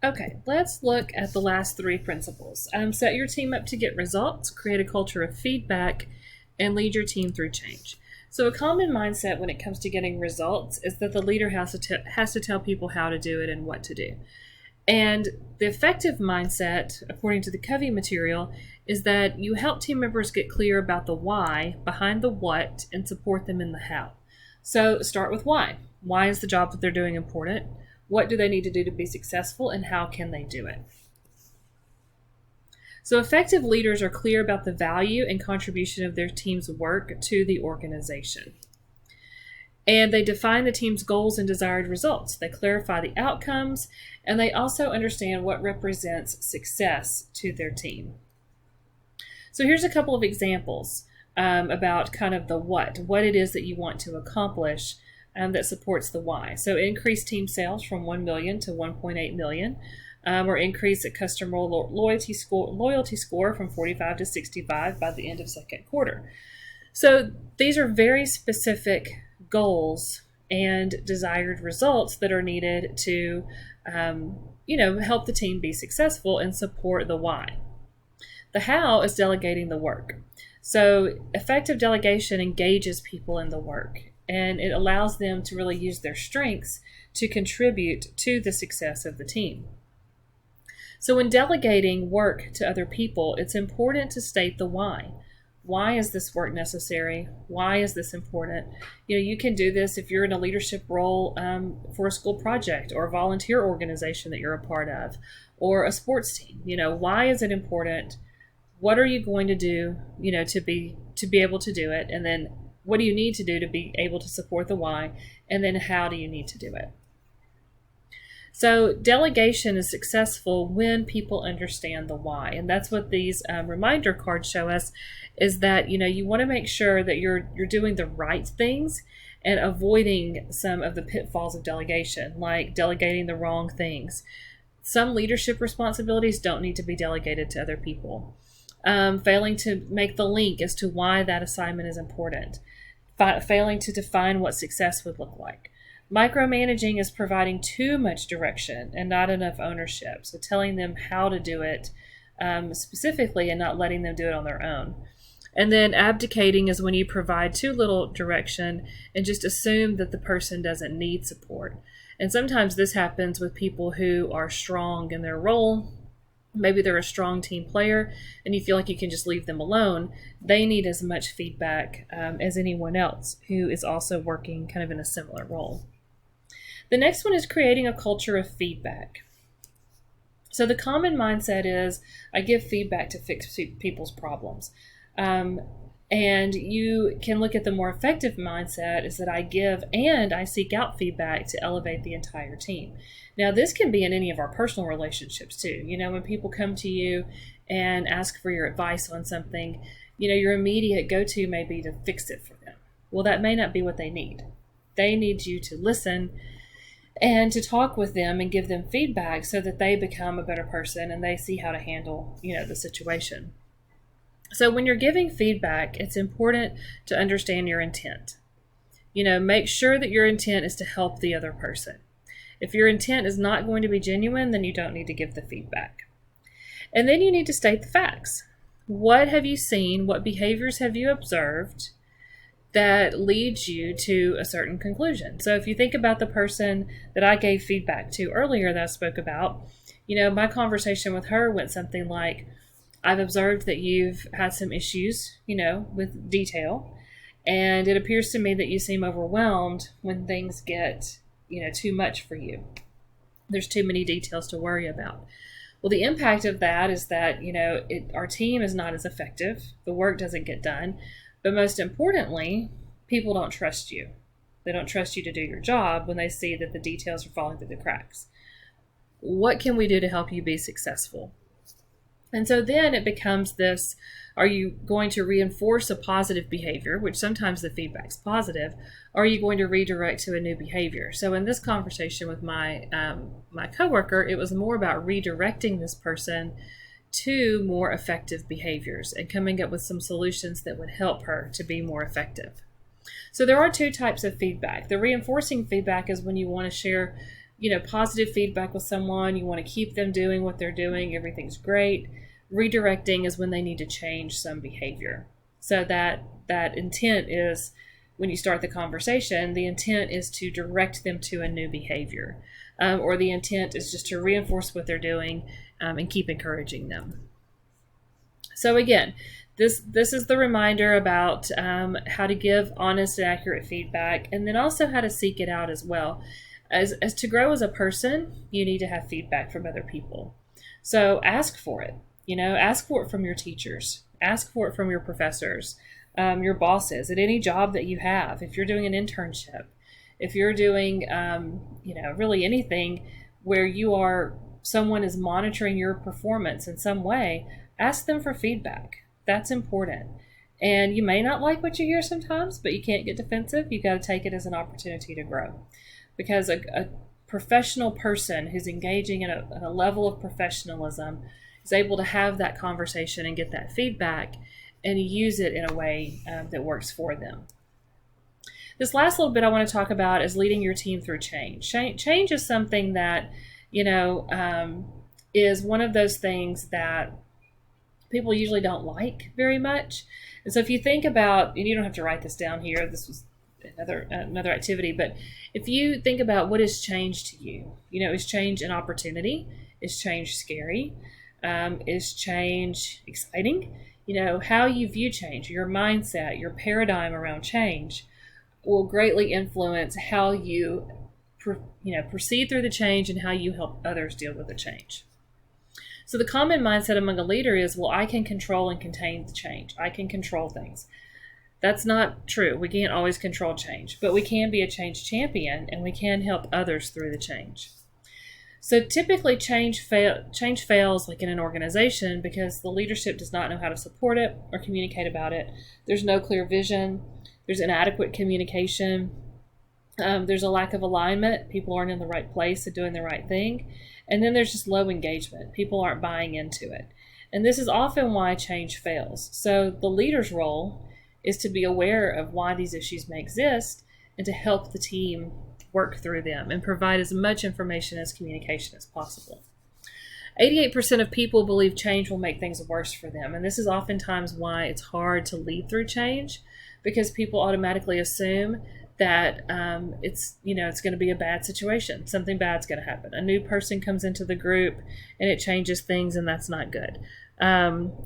Okay, let's look at the last three principles. Set your team up to get results, create a culture of feedback, and lead your team through change. So, a common mindset when it comes to getting results is that the leader has to tell people how to do it and what to do. And the effective mindset, according to the Covey material, is that you help team members get clear about the why behind the what and support them in the how. So start with why. Why is the job that they're doing important? What do they need to do to be successful, and how can they do it? So effective leaders are clear about the value and contribution of their team's work to the organization. And they define the team's goals and desired results. They clarify the outcomes, and they also understand what represents success to their team. So here's a couple of examples about kind of the what it is that you want to accomplish that supports the why. So increase team sales from 1 million to 1.8 million, or increase a customer loyalty score from 45 to 65 by the end of second quarter. So these are very specific goals and desired results that are needed to help the team be successful and support the why. The how is delegating the work. So effective delegation engages people in the work, and it allows them to really use their strengths to contribute to the success of the team. So when delegating work to other people, it's important to state the why. Why is this work necessary? Why is this important? You can do this if you're in a leadership role for a school project or a volunteer organization that you're a part of, or a sports team. Why is it important? What are you going to do, to be able to do it? And then what do you need to do to be able to support the why? And then how do you need to do it? So delegation is successful when people understand the why. And that's what these reminder cards show us, is that, you want to make sure that you're doing the right things and avoiding some of the pitfalls of delegation, like delegating the wrong things. Some leadership responsibilities don't need to be delegated to other people. Failing to make the link as to why that assignment is important. Failing to define what success would look like. Micromanaging is providing too much direction and not enough ownership. So telling them how to do it specifically and not letting them do it on their own. And then abdicating is when you provide too little direction and just assume that the person doesn't need support. And sometimes this happens with people who are strong in their role. Maybe they're a strong team player and you feel like you can just leave them alone. They need as much feedback as anyone else who is also working kind of in a similar role. The next one is creating a culture of feedback. So the common mindset is, I give feedback to fix people's problems. And you can look at the more effective mindset is that I give and I seek out feedback to elevate the entire team. Now, this can be in any of our personal relationships too. When people come to you and ask for your advice on something, your immediate go-to may be to fix it for them. Well, that may not be what they need. They need you to listen and to talk with them and give them feedback so that they become a better person and they see how to handle, the situation. So when you're giving feedback, it's important to understand your intent. Make sure that your intent is to help the other person. If your intent is not going to be genuine, then you don't need to give the feedback. And then you need to state the facts. What have you seen? What behaviors have you observed that leads you to a certain conclusion? So if you think about the person that I gave feedback to earlier that I spoke about, my conversation with her went something like, I've observed that you've had some issues, with detail, and it appears to me that you seem overwhelmed when things get, too much for you. There's too many details to worry about. Well, the impact of that is that, our team is not as effective. The work doesn't get done. But most importantly, people don't trust you. They don't trust you to do your job when they see that the details are falling through the cracks. What can we do to help you be successful? And so then it becomes this, are you going to reinforce a positive behavior, which sometimes the feedback's positive, or are you going to redirect to a new behavior? So in this conversation with my coworker, it was more about redirecting this person to more effective behaviors and coming up with some solutions that would help her to be more effective. So there are two types of feedback. The reinforcing feedback is when you want to share positive feedback with someone. You want to keep them doing what they're doing. Everything's great. Redirecting is when they need to change some behavior. So that intent is, when you start the conversation, the intent is to direct them to a new behavior. Or the intent is just to reinforce what they're doing and keep encouraging them. So again, this is the reminder about how to give honest and accurate feedback, and then also how to seek it out as well. As to grow as a person, you need to have feedback from other people. So ask for it. Ask for it from your teachers. Ask for it from your professors, your bosses, at any job that you have. If you're doing an internship, if you're doing, really anything where someone is monitoring your performance in some way, ask them for feedback. That's important. And you may not like what you hear sometimes, but you can't get defensive. You got to take it as an opportunity to grow. Because a professional person who's engaging in a level of professionalism is able to have that conversation and get that feedback and use it in a way that works for them. This last little bit I want to talk about is leading your team through change. Change is something that, is one of those things that people usually don't like very much. And so if you think about, and you don't have to write this down here, this was another activity, but if you think about what is change to you, is change an opportunity? Is change scary? Is change exciting? How you view change, your mindset, your paradigm around change will greatly influence how you proceed through the change and how you help others deal with the change. So the common mindset among a leader is, well, I can control and contain the change. I can control things. That's not true. We can't always control change, but we can be a change champion and we can help others through the change. So typically change fails like in an organization because the leadership does not know how to support it or communicate about it. There's no clear vision. There's inadequate communication. There's a lack of alignment. People aren't in the right place and doing the right thing. And then there's just low engagement. People aren't buying into it. And this is often why change fails. So the leader's role is to be aware of why these issues may exist and to help the team work through them and provide as much information as communication as possible. 88% of people believe change will make things worse for them. And this is oftentimes why it's hard to lead through change, because people automatically assume that it's going to be a bad situation. Something bad's going to happen. A new person comes into the group and it changes things, and that's not good.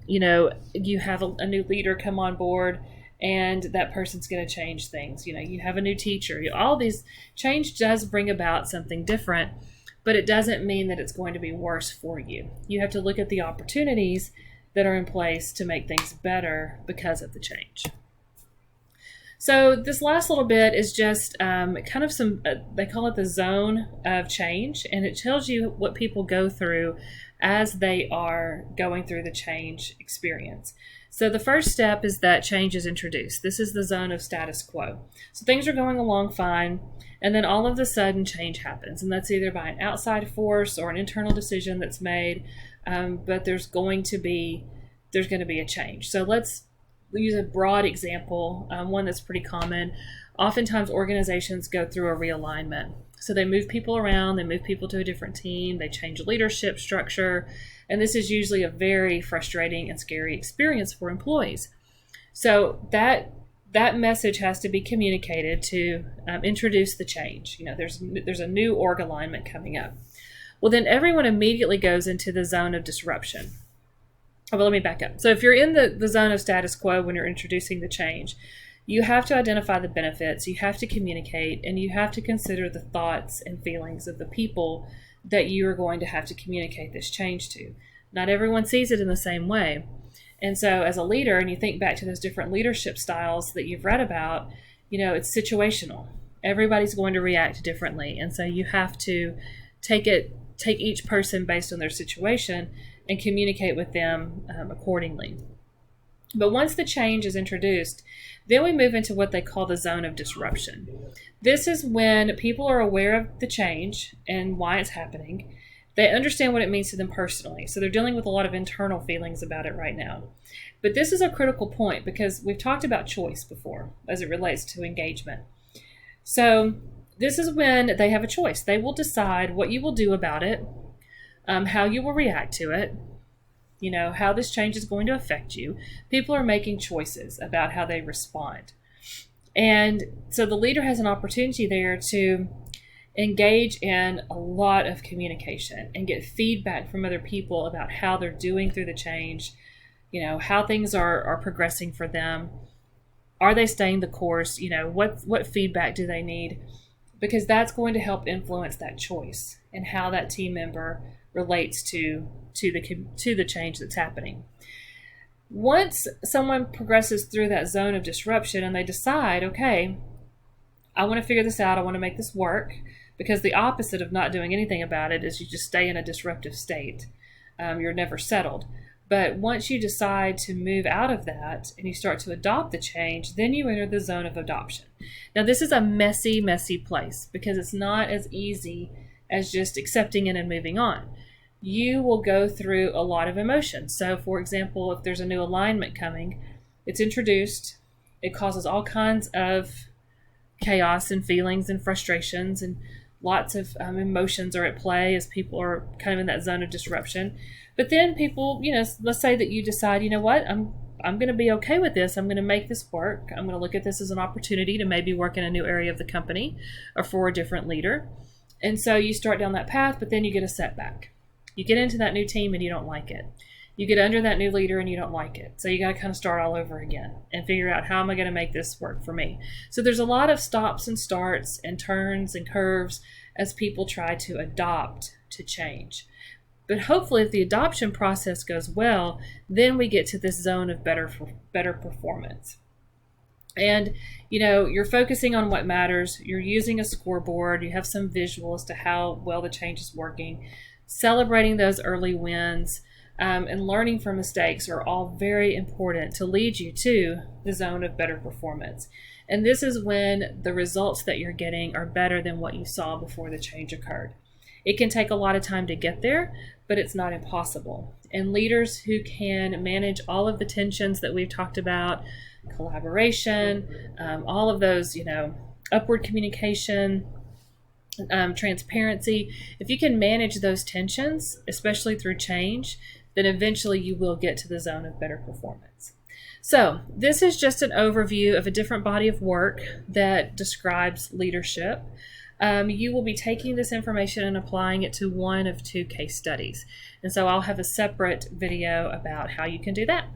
You have a new leader come on board and that person's going to change things. You have a new teacher. All these change does bring about something different, but it doesn't mean that it's going to be worse for you. You have to look at the opportunities that are in place to make things better because of the change. So this last little bit is just kind of some, they call it the zone of change, and it tells you what people go through as they are going through the change experience. So the first step is that change is introduced. This is the zone of status quo. So things are going along fine, and then all of a sudden change happens, and that's either by an outside force or an internal decision that's made, but there's going to be a change. So let's use a broad example, one that's pretty common. Oftentimes organizations go through a realignment. So they move people around, they move people to a different team, they change leadership structure, and this is usually a very frustrating and scary experience for employees. So that message has to be communicated to introduce the change. There's a new org alignment coming up. Well, then everyone immediately goes into the zone of disruption. Oh, well, let me back up. So if you're in the zone of status quo when you're introducing the change, you have to identify the benefits, you have to communicate, and you have to consider the thoughts and feelings of the people that you are going to have to communicate this change to. Not everyone sees it in the same way. And so as a leader, and you think back to those different leadership styles that you've read about, it's situational. Everybody's going to react differently. And so you have to take each person based on their situation and communicate with them accordingly. But once the change is introduced, then we move into what they call the zone of disruption. This is when people are aware of the change and why it's happening. They understand what it means to them personally. So they're dealing with a lot of internal feelings about it right now. But this is a critical point because we've talked about choice before as it relates to engagement. So This is when they have a choice. They will decide what you will do about it, how you will react to it, how this change is going to affect you. People are making choices about how they respond. And so the leader has an opportunity there to engage in a lot of communication and get feedback from other people about how they're doing through the change, how things are progressing for them. Are they staying the course? What feedback do they need? Because that's going to help influence that choice and how that team member relates to the change that's happening. Once someone progresses through that zone of disruption and they decide, okay, I want to figure this out, I want to make this work, because the opposite of not doing anything about it is you just stay in a disruptive state. You're never settled. But once you decide to move out of that and you start to adopt the change, then you enter the zone of adoption. Now, this is a messy, messy place because it's not as easy as just accepting it and moving on. You will go through a lot of emotions. So, for example, if there's a new alignment coming, it's introduced, it causes all kinds of chaos and feelings and frustrations, and lots of emotions are at play as people are kind of in that zone of disruption. But then people, let's say that you decide, what, I'm going to be okay with this. I'm going to make this work. I'm going to look at this as an opportunity to maybe work in a new area of the company or for a different leader. And so you start down that path, but then you get a setback. You get into that new team and you don't like it. You get under that new leader and you don't like it. So you got to kind of start all over again and figure out, how am I going to make this work for me? So there's a lot of stops and starts and turns and curves as people try to adopt to change. But hopefully if the adoption process goes well, then we get to this zone of better performance. And, you're focusing on what matters. You're using a scoreboard. You have some visual as to how well the change is working. Celebrating those early wins and learning from mistakes are all very important to lead you to the zone of better performance. And this is when the results that you're getting are better than what you saw before the change occurred. It can take a lot of time to get there, but it's not impossible. And leaders who can manage all of the tensions that we've talked about, collaboration, all of those, upward communication, transparency, if you can manage those tensions, especially through change, then eventually you will get to the zone of better performance. So this is just an overview of a different body of work that describes leadership. You will be taking this information and applying it to one of 2 case studies. And so I'll have a separate video about how you can do that.